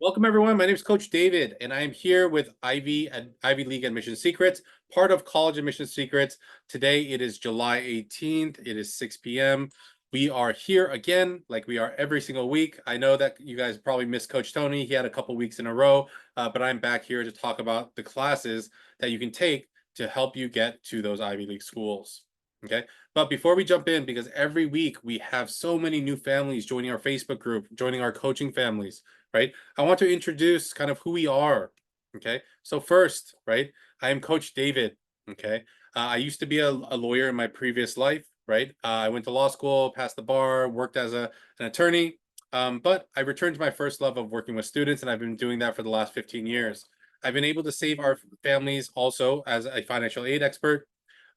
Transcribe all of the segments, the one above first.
Welcome everyone. My name is Coach David, and I am here with Ivy League Admission Secrets, part of College Admission Secrets. Today it is July 18th. It is 6 p.m. We are here again, like we are every single week. I know that you guys probably missed Coach Tony. He had a couple weeks in a row, but I'm back here to talk about the classes that you can take to help you get to those Ivy League schools. Okay. But before we jump in, because every week we have so many new families joining our Facebook group, joining our coaching families, right? I want to introduce kind of who we are. Okay. So first, right, I am Coach David. Okay. I used to be a lawyer in my previous life, right? I went to law school, passed the bar, worked as an attorney. But I returned to my first love of working with students, and I've been doing that for the last 15 years. I've been able to save our families also as a financial aid expert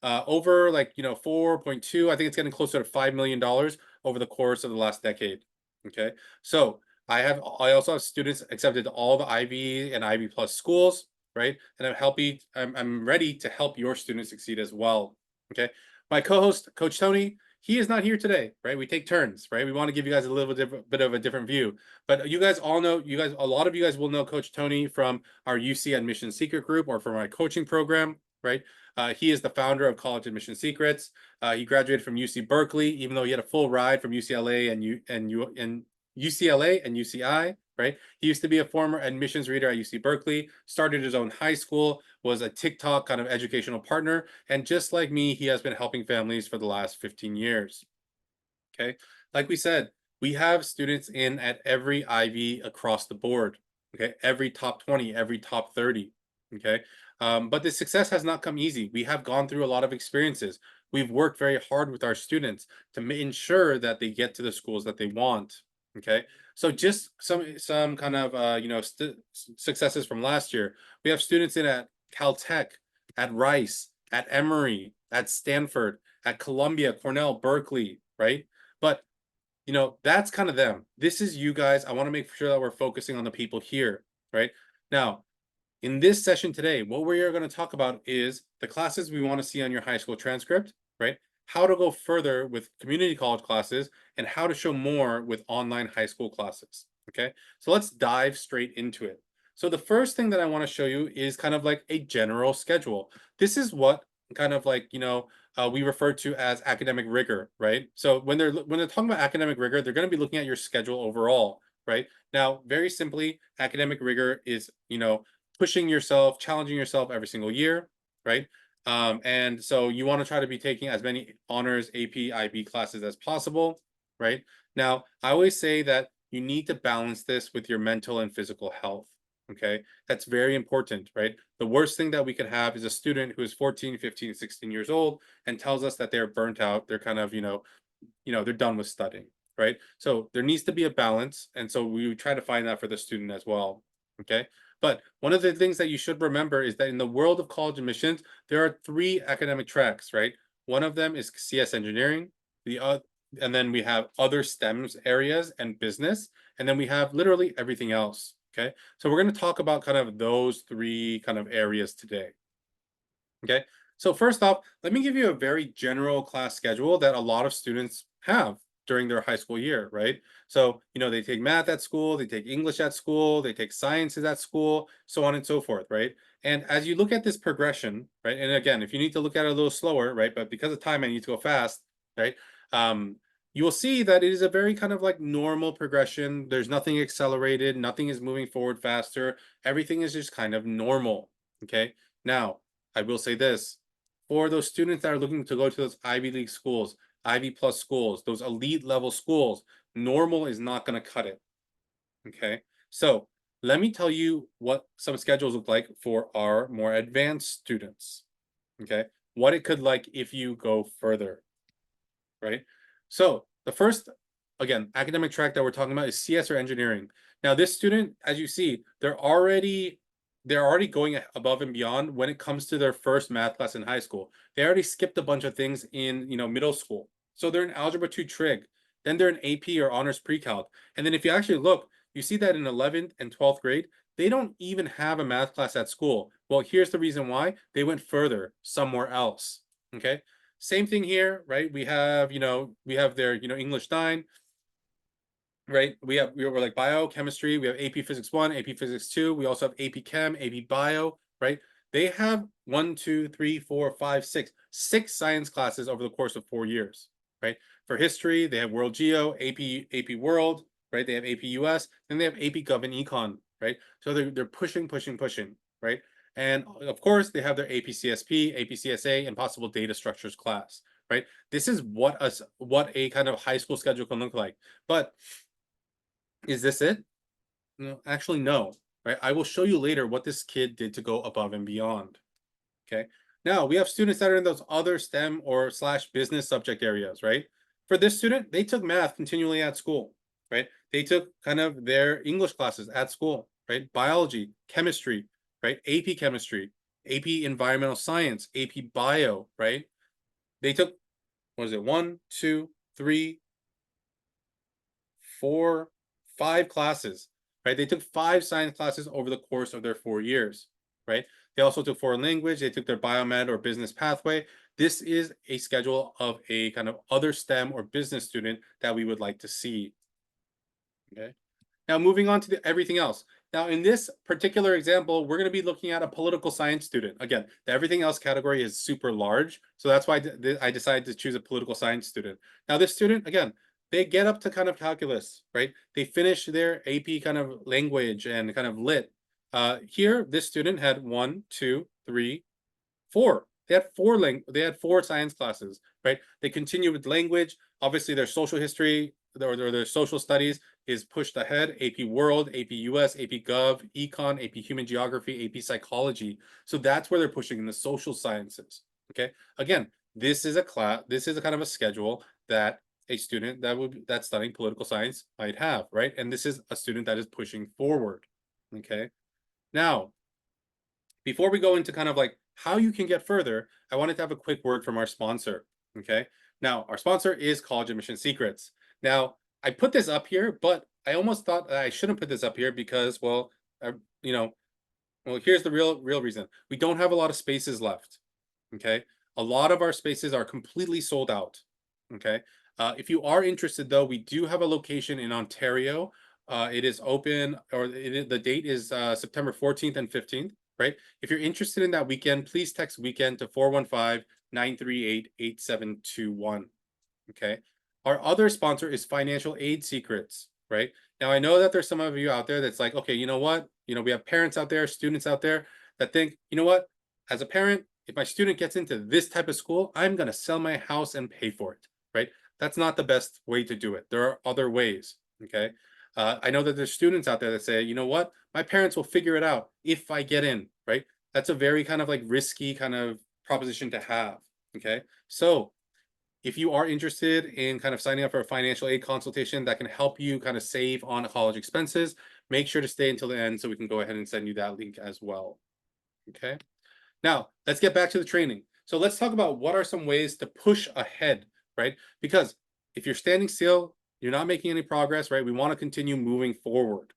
over 4.2. I think it's getting closer to $5 million over the course of the last decade. Okay. So I also have students accepted to all the Ivy and Ivy Plus schools, right? And I'm ready to help your students succeed as well. Okay. My co-host, Coach Tony, he is not here today, right? We take turns, right? We want to give you guys a little bit of a different view. But you guys all know, a lot of you guys will know Coach Tony from our UC Admission Secret Group or from my coaching program, right? He is the founder of College Admission Secrets. He graduated from UC Berkeley, even though he had a full ride from UCLA and UCLA and UCI, right? He used to be a former admissions reader at UC Berkeley, started his own high school, was a TikTok kind of educational partner, and just like me, he has been helping families for the last 15 years. Okay. Like we said, we have students in at every Ivy across the board. Okay. Every top 20, every top 30. Okay. But the success has not come easy. We have gone through a lot of experiences. We've worked very hard with our students to ensure that they get to the schools that they want. Okay. So just some kind of successes from last year. We have students in at Caltech, at Rice, at Emory, at Stanford, at Columbia, Cornell, Berkeley, right? But that's kind of them. This is you guys. I want to make sure that we're focusing on the people here, right? Now, in this session today, what we are going to talk about is the classes we want to see on your high school transcript, right? How to go further with community college classes and how to show more with online high school classes. Okay, so let's dive straight into it. So the first thing that I want to show you is kind of like a general schedule. This is what kind of we refer to as academic rigor, right? So when they're talking about academic rigor, they're going to be looking at your schedule overall, right? Now, very simply, academic rigor is pushing yourself, challenging yourself every single year, right? And so you want to try to be taking as many honors, AP, IB classes as possible, right? Now, I always say that you need to balance this with your mental and physical health. Okay, that's very important, right? The worst thing that we could have is a student who is 14, 15, 16 years old and tells us that they're burnt out. They're kind of, they're done with studying, right? So there needs to be a balance. And so we try to find that for the student as well. Okay. But one of the things that you should remember is that in the world of college admissions, there are three academic tracks, right? One of them is CS engineering, and then we have other STEMs areas and business, and then we have literally everything else. Okay. So we're going to talk about kind of those three kind of areas today. Okay. So first off, let me give you a very general class schedule that a lot of students have during their high school year, right? So, they take math at school, they take English at school, they take sciences at school, so on and so forth, right? And as you look at this progression, right? And again, if you need to look at it a little slower, right? But because of time, I need to go fast, right? You will see that it is a very kind of like normal progression. There's nothing accelerated, nothing is moving forward faster. Everything is just kind of normal. Okay. Now, I will say this, for those students that are looking to go to those Ivy League schools, Ivy Plus schools, those elite level schools, normal is not going to cut it. Okay. So let me tell you what some schedules look like for our more advanced students. Okay. What it could like if you go further. Right. So the first, again, academic track that we're talking about is CS or engineering. Now, this student, as you see, they're already going above and beyond when it comes to their first math class in high school. They already skipped a bunch of things in middle school. So they're in Algebra 2 Trig. Then they're in AP or Honors Pre-Calc. And then if you actually look, you see that in 11th and 12th grade, they don't even have a math class at school. Well, here's the reason why. They went further somewhere else. Okay. Same thing here, right? We have their, English 9. right? We're like biochemistry, we have AP Physics 1, AP Physics 2, we also have AP Chem, AP Bio, right? They have one, two, three, four, five, six science classes over the course of 4 years, right? For history, they have World Geo, AP World, right? They have AP US, then they have AP Gov and Econ, right? So they're pushing, right? And of course, they have their AP CSP, AP CSA, and possible data structures class, right? This is what a kind of high school schedule can look like. But is this it? No, actually, no. Right? I will show you later what this kid did to go above and beyond. Okay. Now we have students that are in those other STEM or slash business subject areas, right? For this student, they took math continually at school, right? They took kind of their English classes at school, right? Biology, chemistry, right? AP chemistry, AP environmental science, AP bio, right? They took, what is it, one, two, three, four, five classes, right? They took five science classes over the course of their 4 years, right? They also took foreign language. They took their biomed or business pathway. This is a schedule of a kind of other STEM or business student that we would like to see. Okay. Now, moving on to everything else. Now, in this particular example, we're going to be looking at a political science student. Again, the everything else category is super large. So that's why I decided to choose a political science student. Now, this student, again, they get up to kind of calculus, right? They finish their AP kind of language and kind of lit. Here, this student had one, two, three, four. They had four science classes, right? They continue with language. Obviously, their social history or their social studies is pushed ahead. AP World, AP US, AP Gov, Econ, AP Human Geography, AP Psychology. So that's where they're pushing in the social sciences. Okay. Again, this is a class. This is a kind of a schedule that a student that's studying political science might have, right? And this is a student that is pushing forward. Okay. Now, before we go into kind of like how you can get further, I wanted to have a quick word from our sponsor. Okay. Now, our sponsor is College Admission Secrets. Now, I put this up here, but I almost thought that I shouldn't put this up here because, well, you know, well, here's the real reason. We don't have a lot of spaces left. Okay. A lot of our spaces are completely sold out. Okay. If you are interested, though, we do have a location in Ontario. It is open, or the date is September 14th and 15th, right? If you're interested in that weekend, please text weekend to 415-938-8721. Okay. Our other sponsor is Financial Aid Secrets, right? Now, I know that there's some of you out there that's like, okay, you know what? We have parents out there, students out there that think, you know what? As a parent, if my student gets into this type of school, I'm going to sell my house and pay for it, right? That's not the best way to do it. There are other ways, okay? I know that there's students out there that say, you know what? My parents will figure it out if I get in, right? That's a very kind of like risky kind of proposition to have, okay? So if you are interested in kind of signing up for a financial aid consultation that can help you kind of save on college expenses, make sure to stay until the end so we can go ahead and send you that link as well. Okay. Now, let's get back to the training. So let's talk about what are some ways to push ahead, right? Because if you're standing still, you're not making any progress, right? We want to continue moving forward.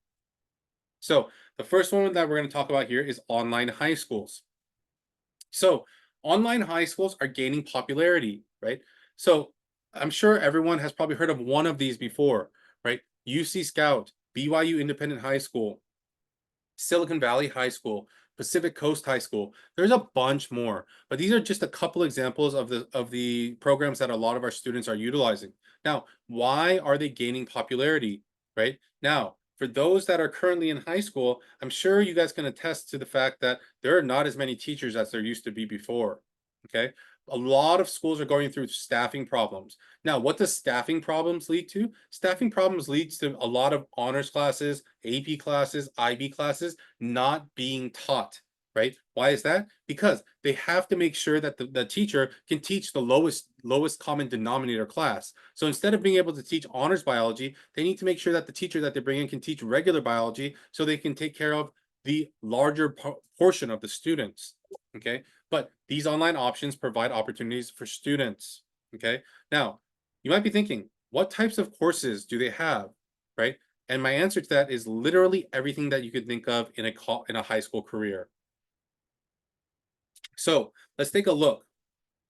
So the first one that we're going to talk about here is online high schools. So online high schools are gaining popularity, right? So I'm sure everyone has probably heard of one of these before, right? UC Scout, BYU Independent High School, Silicon Valley High School, Pacific Coast High School. There's a bunch more, but these are just a couple examples of the programs that a lot of our students are utilizing. Now, why are they gaining popularity, right? Now, for those that are currently in high school, I'm sure you guys can attest to the fact that there are not as many teachers as there used to be before. Okay. A lot of schools are going through staffing problems. Now, what does staffing problems lead to? Staffing problems leads to a lot of honors classes, AP classes, IB classes not being taught, right? Why is that? Because they have to make sure that the teacher can teach the lowest common denominator class. So instead of being able to teach honors biology, they need to make sure that the teacher that they bring in can teach regular biology so they can take care of the larger portion of the students. Okay. But these online options provide opportunities for students. Okay. Now, you might be thinking, what types of courses do they have? Right. And my answer to that is literally everything that you could think of in a high school career. So let's take a look,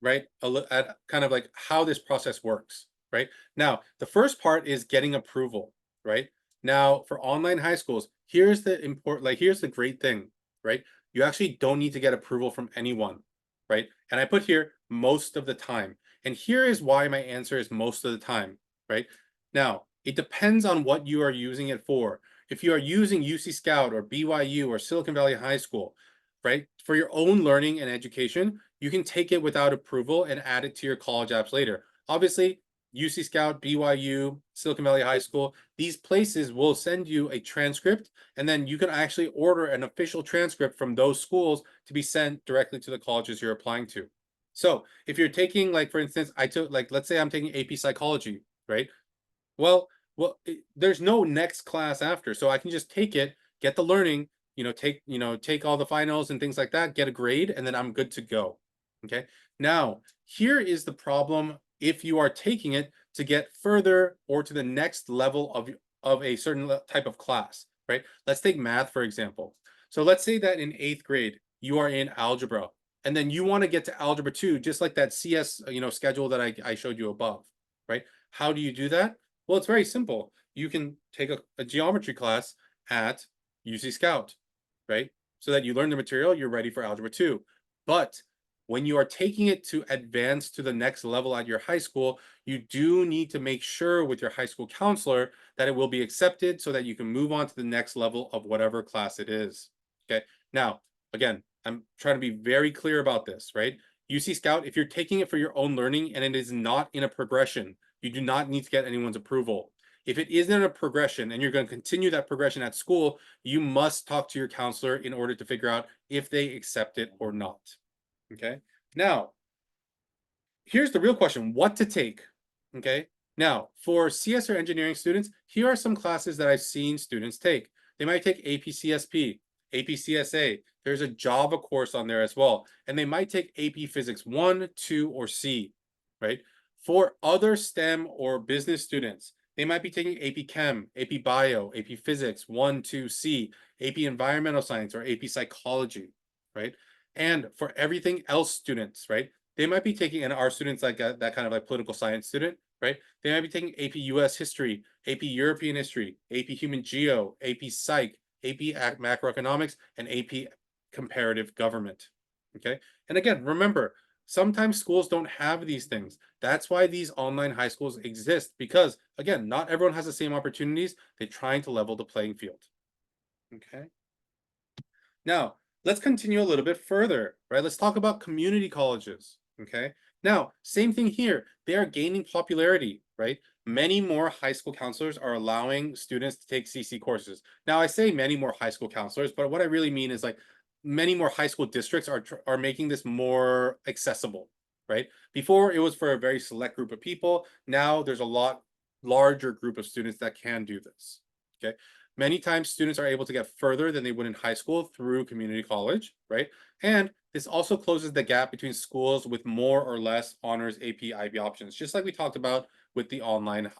right? A look at kind of like how this process works, right? Now, the first part is getting approval. right? Now, for online high schools, here's the great thing, right? You actually don't need to get approval from anyone, right? And I put here most of the time. And here is why my answer is most of the time, right? Now, it depends on what you are using it for. If you are using UC Scout or BYU or Silicon Valley High School, right, for your own learning and education, you can take it without approval and add it to your college apps later. Obviously, UC Scout, BYU, Silicon Valley High School, these places will send you a transcript, and then you can actually order an official transcript from those schools to be sent directly to the colleges you're applying to. So if you're taking, like, for instance, I took, like, let's say I'm taking AP psychology, right? Well, there's no next class after, so I can just take it, get the learning, take all the finals and things like that, get a grade, and then I'm good to go. Okay. Now, here is the problem if you are taking it to get further or to the next level of a certain type of class, right? Let's take math, for example. So let's say that in 8th grade, you are in algebra, and then you want to get to algebra 2, just like that CS, schedule that I showed you above, right? How do you do that? Well, it's very simple. You can take a geometry class at UC Scout, right? So that you learn the material, you're ready for Algebra 2. But when you are taking it to advance to the next level at your high school, you do need to make sure with your high school counselor that it will be accepted so that you can move on to the next level of whatever class it is. Okay. Now, again, I'm trying to be very clear about this, right? UC Scout, if you're taking it for your own learning and it is not in a progression, you do not need to get anyone's approval. If it isn't a progression and you're going to continue that progression at school, you must talk to your counselor in order to figure out if they accept it or not. Okay. Now, here's the real question: what to take? Okay. Now, for CS or engineering students, here are some classes that I've seen students take. They might take APCSP, APCSA. There's a Java course on there as well. And they might take AP Physics 1, 2, or C, right? For other STEM or business students, they might be taking AP Chem, AP Bio, AP Physics 1, 2, C, AP Environmental Science, or AP Psychology, right? And for everything else students, right? They might be taking, and our students like that kind of like political science student, right? They might be taking AP US history, AP European history, AP human geo, AP psych, AP macroeconomics, and AP comparative government. Okay. And again, remember, sometimes schools don't have these things. That's why these online high schools exist, because again, not everyone has the same opportunities. They're trying to level the playing field. Okay. Now, let's continue a little bit further, right? Let's talk about community colleges, okay? Now, same thing here. They are gaining popularity, right? Many more high school counselors are allowing students to take CC courses. Now, I say many more high school counselors, but what I really mean is like many more high school districts are making this more accessible, right? Before it was for a very select group of people. Now there's a lot larger group of students that can do this, okay? Many times students are able to get further than they would in high school through community college, right? And this also closes the gap between schools with more or less honors AP IB options, just like we talked about with the online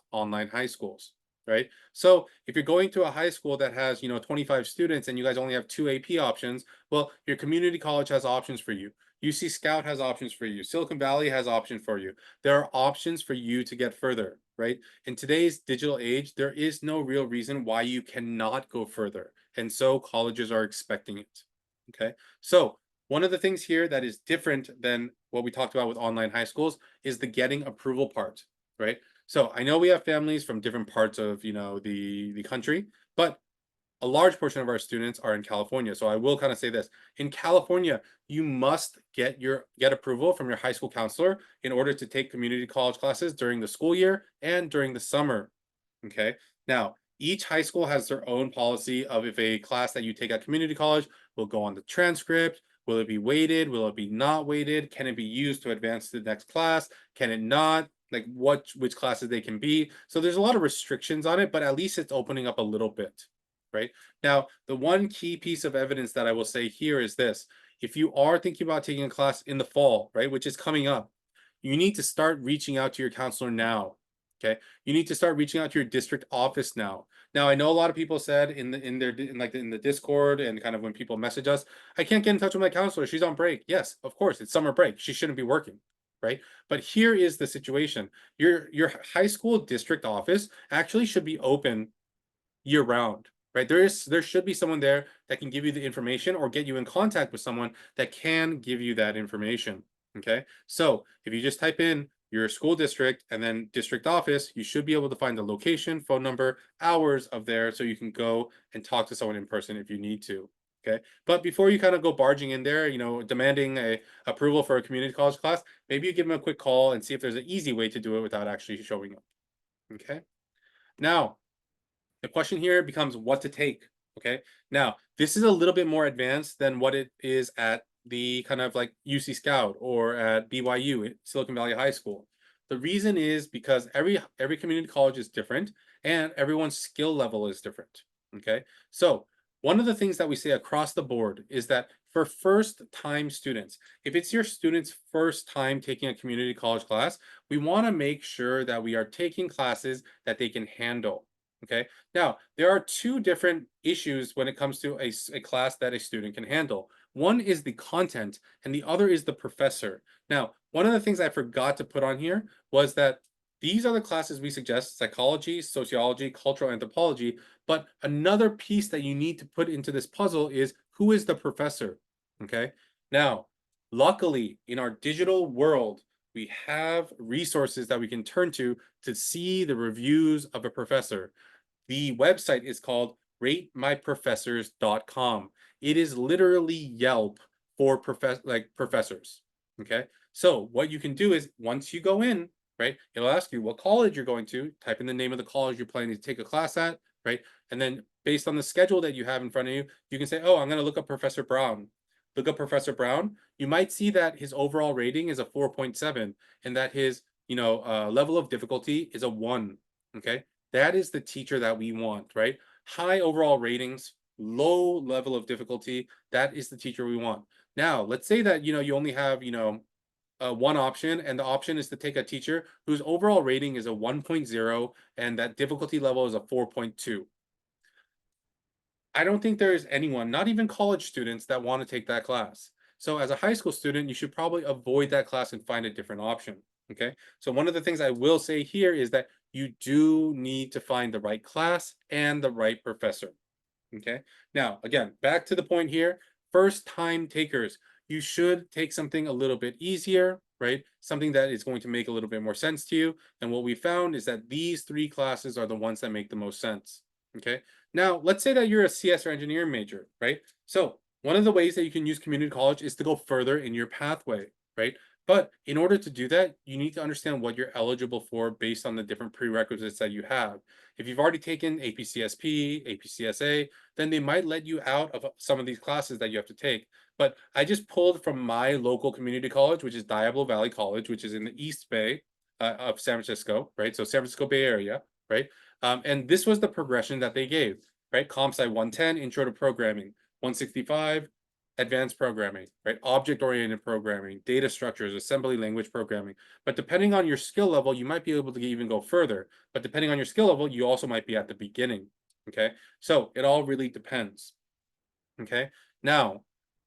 high schools, right? So if you're going to a high school that has, 25 students and you guys only have 2 AP options, well, your community college has options for you. UC Scout has options for you. Silicon Valley has options for you. There are options for you to get further, right? In today's digital age, there is no real reason why you cannot go further. And so colleges are expecting it. Okay. So one of the things here that is different than what we talked about with online high schools is the getting approval part, right? So I know we have families from different parts of, the country, but a large portion of our students are in California. So I will kind of say this. In California, you must get approval from your high school counselor in order to take community college classes during the school year and during the summer. Okay. Now, each high school has their own policy of if a class that you take at community college will go on the transcript. Will it be weighted? Will it be not weighted? Can it be used to advance to the next class? Can it not? Like which classes they can be. So there's a lot of restrictions on it, but at least it's opening up a little bit, right? Now, the one key piece of evidence that I will say here is this. If you are thinking about taking a class in the fall, right, which is coming up, you need to start reaching out to your counselor now. Okay. You need to start reaching out to your district office now. Now, I know a lot of people said in the Discord and kind of when people message us, I can't get in touch with my counselor. She's on break. Yes, of course, it's summer break. She shouldn't be working, right? But here is the situation. Your high school district office actually should be open year round, right? There should be someone there that can give you the information or get you in contact with someone that can give you that information. Okay. So if you just type in your school district and then district office, you should be able to find the location, phone number, hours of there so you can go and talk to someone in person if you need to. Okay. But before you kind of go barging in there, demanding a approval for a community college class, maybe you give them a quick call and see if there's an easy way to do it without actually showing up. Okay. Now, the question here becomes what to take. Okay. Now, this is a little bit more advanced than what it is at the kind of like UC Scout or at BYU, Silicon Valley High School. The reason is because every community college is different and everyone's skill level is different. Okay. So, one of the things that we say across the board is that for first time students, if it's your students' first time taking a community college class, we want to make sure that we are taking classes that they can handle. Okay. Now, there are two different issues when it comes to a class that a student can handle. One is the content, and the other is the professor. Now, one of the things I forgot to put on here was that these are the classes we suggest: psychology, sociology, cultural anthropology. But another piece that you need to put into this puzzle is who is the professor? Okay. Now, luckily, in our digital world, we have resources that we can turn to see the reviews of a professor. The website is called ratemyprofessors.com. It is literally Yelp for professors. Okay. So what you can do is once you go in, right, it'll ask you what college you're going to, type in the name of the college you're planning to take a class at, right? And then based on the schedule that you have in front of you, you can say, oh, I'm going to look up Professor Brown. Look up Professor Brown. You might see that his overall rating is a 4.7 and that his, level of difficulty is a 1. Okay. That is the teacher that we want, right? High overall ratings, low level of difficulty. That is the teacher we want. Now, let's say that you only have one option, and the option is to take a teacher whose overall rating is a 1.0 and that difficulty level is a 4.2. I don't think there is anyone, not even college students, that want to take that class. So as a high school student, you should probably avoid that class and find a different option. Okay. So one of the things I will say here is that you do need to find the right class and the right professor. Okay. Now, again, back to the point here, first time takers, you should take something a little bit easier, right? Something that is going to make a little bit more sense to you. And what we found is that these three classes are the ones that make the most sense. Okay. Now, let's say that you're a CS or engineering major, right? So one of the ways that you can use community college is to go further in your pathway, right? But in order to do that, you need to understand what you're eligible for based on the different prerequisites that you have. If you've already taken APCSP, APCSA, then they might let you out of some of these classes that you have to take. But I just pulled from my local community college, which is Diablo Valley College, which is in the East Bay of San Francisco, right? So San Francisco Bay Area, right? And this was the progression that they gave, right? Comp Sci 110, Intro to Programming, 165, Advanced Programming, right? Object-oriented programming, data structures, assembly language programming. But depending on your skill level, you might be able to even go further. But depending on your skill level, you also might be at the beginning. Okay. So it all really depends. Okay. Now,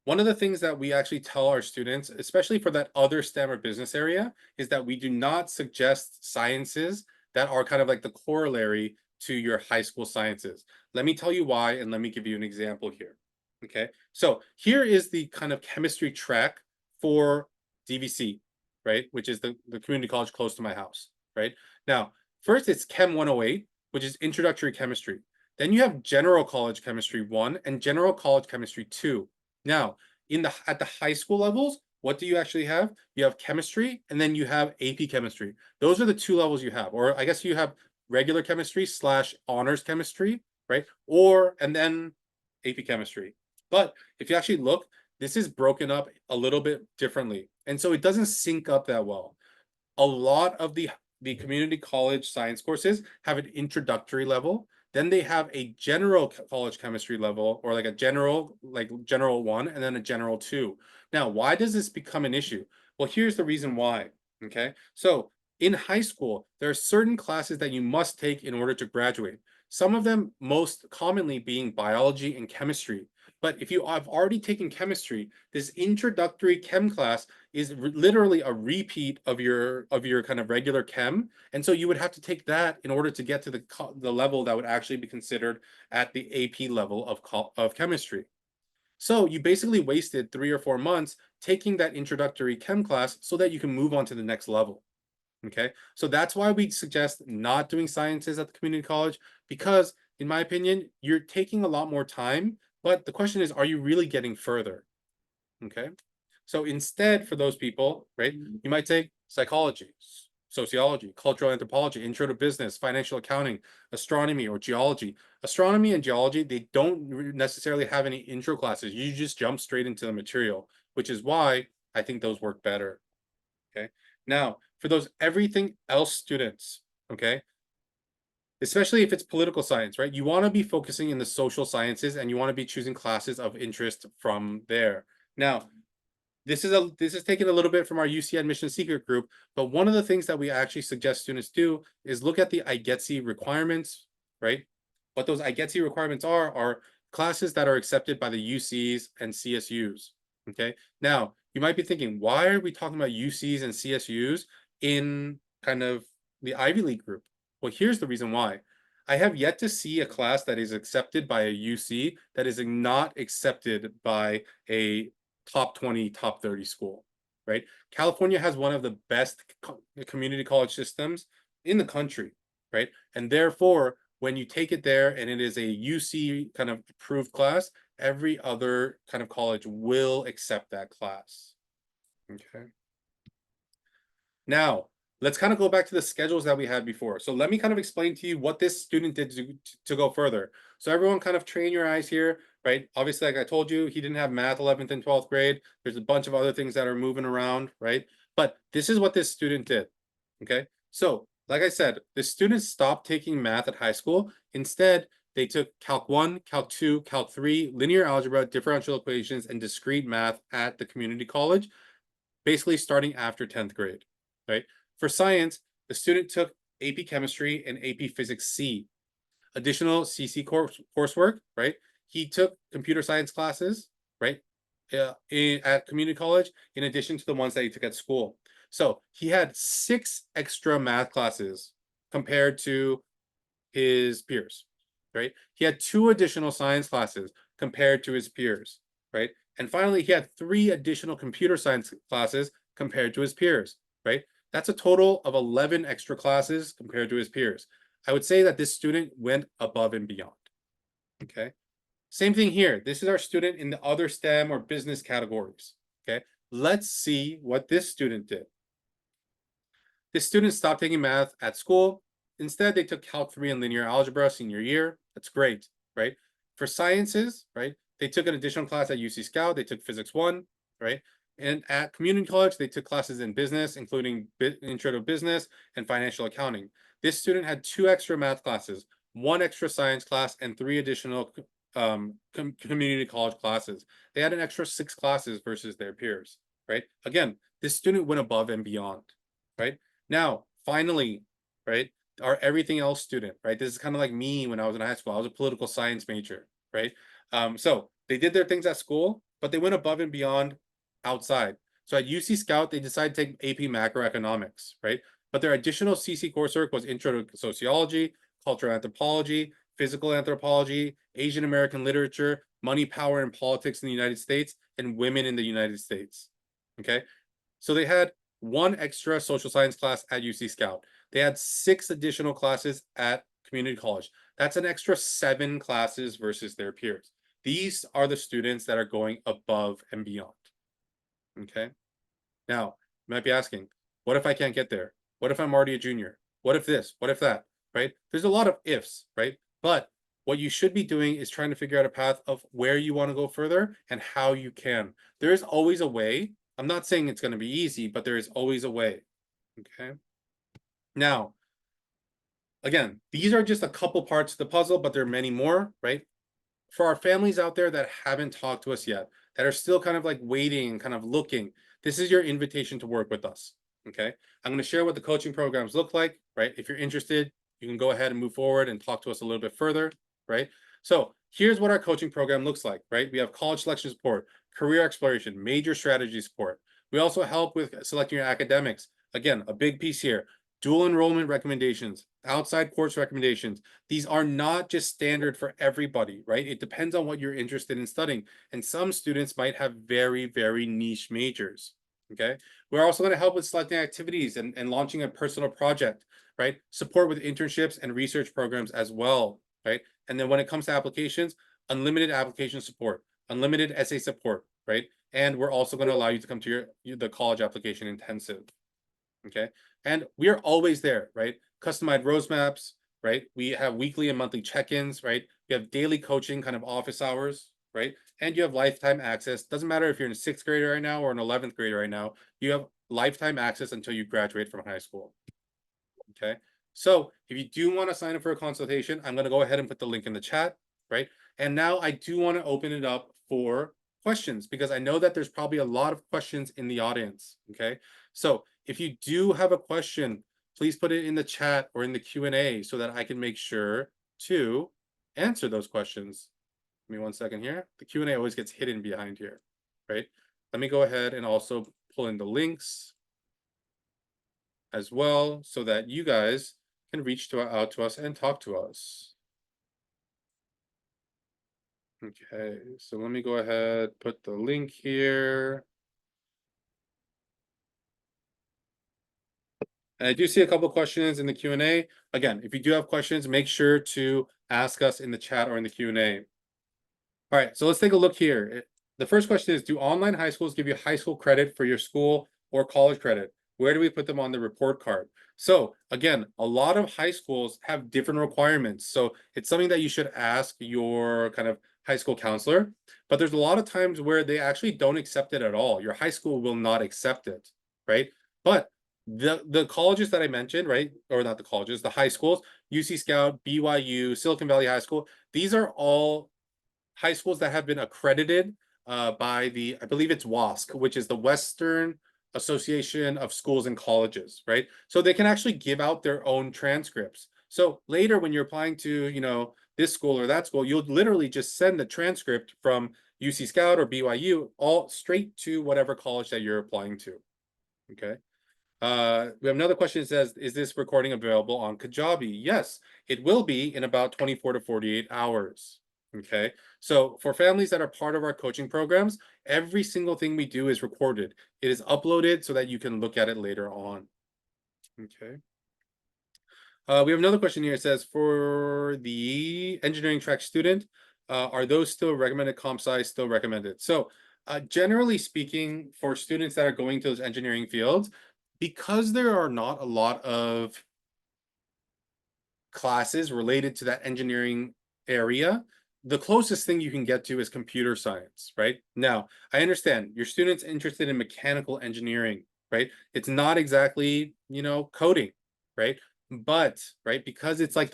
one of the things that we actually tell our students, especially for that other STEM or business area, is that we do not suggest sciences that are kind of like the corollary to your high school sciences. Let me tell you why, and let me give you an example here. Okay. So here is the kind of chemistry track for DVC, right? Which is the community college close to my house, right? Now, first it's Chem 108, which is introductory chemistry. Then you have General College Chemistry 1 and General College Chemistry 2. Now, at the high school levels, what do you actually have? You have chemistry and then you have AP chemistry. Those are the two levels you have. Or I guess you have regular chemistry / honors chemistry, right? And then AP chemistry. But if you actually look, this is broken up a little bit differently. And so it doesn't sync up that well. A lot of the community college science courses have an introductory level. Then they have a general college chemistry level, or like a general 1, and then a general 2. Now, why does this become an issue? Well, here's the reason why. Okay. So in high school, there are certain classes that you must take in order to graduate. Some of them most commonly being biology and chemistry. But if you have already taken chemistry, this introductory chem class is literally a repeat of your kind of regular chem, and so you would have to take that in order to get to the level that would actually be considered at the AP level of chemistry. So you basically wasted 3 or 4 months taking that introductory chem class so that you can move on to the next level. Okay, so that's why we suggest not doing sciences at the community college, because in my opinion, you're taking a lot more time, but the question is, are you really getting further? Okay, so instead, for those people, right, you might take psychology, sociology, cultural anthropology, intro to business, financial accounting, astronomy, or geology. Astronomy and geology, they don't necessarily have any intro classes. You just jump straight into the material, which is why I think those work better. Okay, now for those everything else students, okay, especially if it's political science, right? You want to be focusing in the social sciences and you want to be choosing classes of interest from there. Now, this is taken a little bit from our UC admission secret group, but one of the things that we actually suggest students do is look at the IGETC requirements, right? What those IGETC requirements are classes that are accepted by the UCs and CSUs. Okay. Now, you might be thinking, why are we talking about UCs and CSUs in kind of the Ivy League group? Well, here's the reason why. I have yet to see a class that is accepted by a UC that is not accepted by a top 20, top 30 school, right? California has one of the best community college systems in the country, right? And therefore, when you take it there and it is a UC kind of approved class, every other kind of college will accept that class. Okay. Now, let's kind of go back to the schedules that we had before. So let me kind of explain to you what this student did to go further. So everyone kind of train your eyes here, right? Obviously, like I told you, he didn't have math 11th and 12th grade. There's a bunch of other things that are moving around, right? But this is what this student did, okay? So like I said, the students stopped taking math at high school. Instead, they took Calc 1, Calc 2, Calc 3, linear algebra, differential equations, and discrete math at the community college, basically starting after 10th grade, right? For science, the student took AP Chemistry and AP Physics C. Additional CC coursework, right? He took computer science classes, right? At community college, in addition to the ones that he took at school. So he had 6 extra math classes compared to his peers, right? He had 2 additional science classes compared to his peers, right? And finally, he had 3 additional computer science classes compared to his peers, right? That's a total of 11 extra classes compared to his peers. I would say that this student went above and beyond, okay? Same thing here. This is our student in the other STEM or business categories, okay? Let's see what this student did. This student stopped taking math at school. Instead, they took Calc 3 and linear algebra senior year. That's great, right? For sciences, right, they took an additional class at UC Scout. They took Physics 1, right? And at community college, they took classes in business, including Intro to Business and Financial Accounting. This student had 2 extra math classes, 1 extra science class, and 3 additional community college classes. They had an extra 6 classes versus their peers, right? Again, this student went above and beyond, right? Now, finally, right, our everything else student, right? This is kind of like me when I was in high school. I was a political science major, right? So they did their things at school, but they went above and beyond outside. So at UC Scout, they decided to take AP macroeconomics, right? But their additional CC coursework was Intro to Sociology, Cultural Anthropology, Physical Anthropology, Asian American Literature, Money, Power, and Politics in the United States, and Women in the United States. Okay, so they had 1 extra social science class at UC Scout. They had 6 additional classes at community college. That's an extra 7 classes versus their peers. These are the students that are going above and beyond. Okay. Now, you might be asking, what if I can't get there? What if I'm already a junior? What if this? What if that? Right? There's a lot of ifs, right? But what you should be doing is trying to figure out a path of where you want to go further and how you can. There is always a way. I'm not saying it's going to be easy, but there is always a way. Okay. Now, again, these are just a couple parts of the puzzle, but there are many more, right? For our families out there that haven't talked to us yet, that are still kind of like waiting, kind of looking, this is your invitation to work with us. Okay. I'm going to share what the coaching programs look like, right? If you're interested, you can go ahead and move forward and talk to us a little bit further, right? So here's what our coaching program looks like, right? We have college selection support, career exploration, major strategy support. We also help with selecting your academics. Again, a big piece here, dual enrollment recommendations, outside course recommendations. These are not just standard for everybody, right? It depends on what you're interested in studying. And some students might have very, very niche majors, okay? We're also going to help with selecting activities and launching a personal project, right? Support with internships and research programs as well, right? And then when it comes to applications, unlimited application support, unlimited essay support, right? And we're also going to allow you to come to the college application intensive, okay? And we are always there, right? Customized roadmaps, right? We have weekly and monthly check-ins, right? We have daily coaching, kind of office hours, right? And you have lifetime access. Doesn't matter if you're in sixth grade right now or an 11th grade right now, you have lifetime access until you graduate from high school, okay? So if you do want to sign up for a consultation, I'm going to go ahead and put the link in the chat, right? And now I do want to open it up for questions because I know that there's probably a lot of questions in the audience, okay? So if you do have a question, please put it in the chat or in the Q&A so that I can make sure to answer those questions. Give me one second here. The Q&A always gets hidden behind here, right? Let me go ahead and also pull in the links as well so that you guys can reach out to us and talk to us. Okay, so let me go ahead, put the link here. And I do see a couple questions in the Q&A. Again, if you do have questions, make sure to ask us in the chat or in the Q&A. All right, so let's take a look here. The first question is, do online high schools give you high school credit for your school or college credit? Where do we put them on the report card? So again, a lot of high schools have different requirements. So it's something that you should ask your kind of high school counselor, but there's a lot of times where they actually don't accept it at all. Your high school will not accept it, right? But the colleges that I mentioned, right? Or not the colleges, the high schools, UC Scout, BYU, Silicon Valley High School, these are all high schools that have been accredited by the, I believe it's WASC, which is the Western Association of Schools and Colleges, right? So they can actually give out their own transcripts. So later when you're applying to, this school or that school, you'll literally just send the transcript from UC Scout or BYU all straight to whatever college that you're applying to, okay? We have another question that says, is this recording available on Kajabi? Yes, it will be in about 24 to 48 hours. Okay, so for families that are part of our coaching programs, every single thing we do is recorded. It is uploaded so that you can look at it later on. Okay. We have another question here. It says, for the engineering track student, are those still recommended comp size still recommended? So generally speaking, for students that are going to those engineering fields, because there are not a lot of classes related to that engineering area, the closest thing you can get to is computer science, right? Now, I understand your students interested in mechanical engineering, right? It's not exactly, coding, right? But, right, because it's like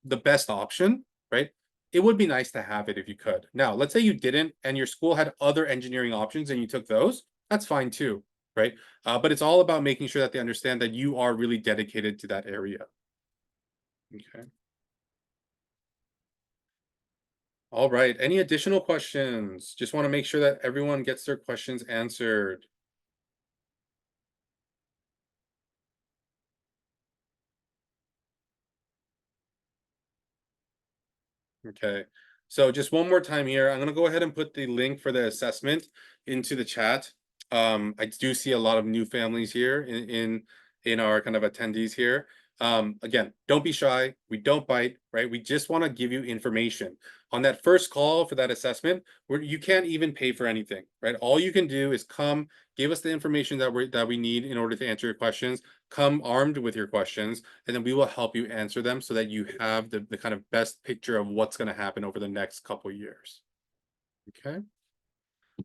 the best option, right? It would be nice to have it if you could. Now, let's say you didn't and your school had other engineering options and you took those, that's fine too, right? But it's all about making sure that they understand that you are really dedicated to that area. Okay. All right. Any additional questions? Just want to make sure that everyone gets their questions answered. Okay. So just one more time here, I'm going to go ahead and put the link for the assessment into the chat. I do see a lot of new families here in our kind of attendees here. Again, don't be shy. We don't bite, right? We just want to give you information. On that first call for that assessment, where you can't even pay for anything, right? All you can do is come, give us the information that we need in order to answer your questions, come armed with your questions, and then we will help you answer them so that you have the kind of best picture of what's going to happen over the next couple of years. Okay.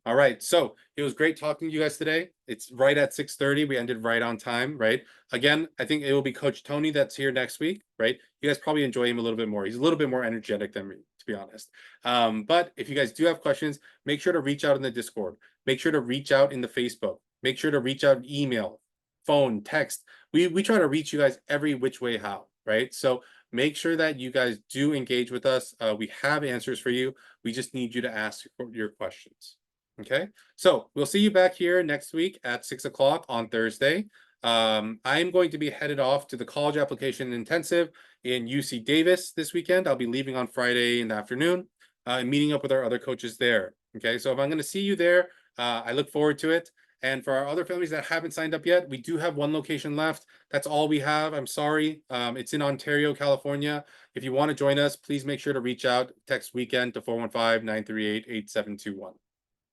All right. So it was great talking to you guys today. It's right at 6:30. We ended right on time, right? Again, I think it will be Coach Tony that's here next week, right? You guys probably enjoy him a little bit more. He's a little bit more energetic than me, to be honest. But if you guys do have questions, make sure to reach out in the Discord. Make sure to reach out in the Facebook. Make sure to reach out in email, phone, text. We try to reach you guys every which way how, right? So Make sure that you guys do engage with us. We have answers for you. We just need you to ask your questions. Okay, so we'll see you back here next week at 6 o'clock on Thursday. I'm going to be headed off to the college application intensive in UC Davis this weekend. I'll be leaving on Friday in the afternoon and meeting up with our other coaches there. Okay, so if I'm going to see you there, I look forward to it. And for our other families that haven't signed up yet, we do have one location left. That's all we have. I'm sorry. It's in Ontario, California. If you want to join us, please make sure to reach out, text weekend to 415-938-8721.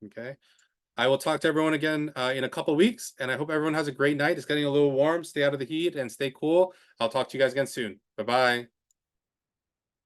Okay. I will talk to everyone again in a couple weeks, and I hope everyone has a great night. It's getting a little warm. Stay out of the heat and stay cool. I'll talk to you guys again soon. Bye-bye.